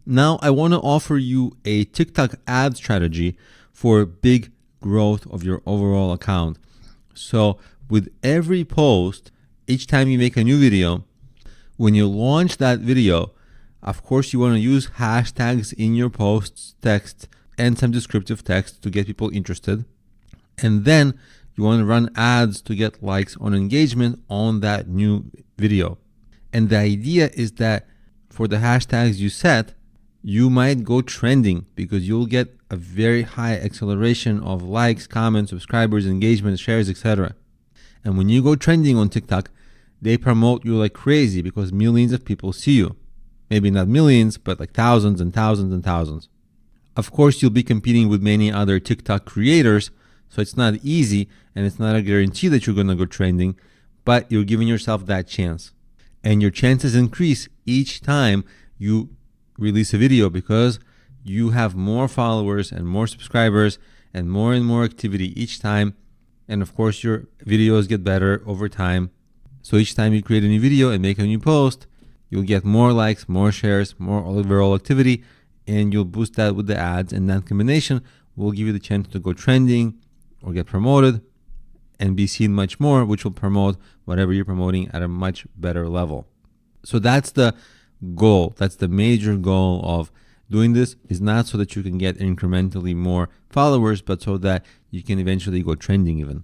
Now I want to offer you a TikTok ad strategy for big growth of your overall account. So with every post, each time you make a new video, when you launch that video, of course you want to use hashtags in your posts, text, and some descriptive text to get people interested. And then you want to run ads to get likes on engagement on that new video. And the idea is that for the hashtags you set, you might go trending because you'll get a very high acceleration of likes, comments, subscribers, engagement, shares, etc. And when you go trending on TikTok, they promote you like crazy because millions of people see you. Maybe not millions, but like thousands and thousands and thousands. Of course, you'll be competing with many other TikTok creators, so it's not easy and it's not a guarantee that you're going to go trending, but you're giving yourself that chance. And your chances increase each time you release a video because you have more followers and more subscribers and more activity each time. And of course, your videos get better over time. So each time you create a new video and make a new post, you'll get more likes, more shares, more overall activity, and you'll boost that with the ads. And that combination will give you the chance to go trending or get promoted and be seen much more, which will promote whatever you're promoting at a much better level. So that's the goal. That's the major goal of doing this, is not so that you can get incrementally more followers, but so that you can eventually go trending even.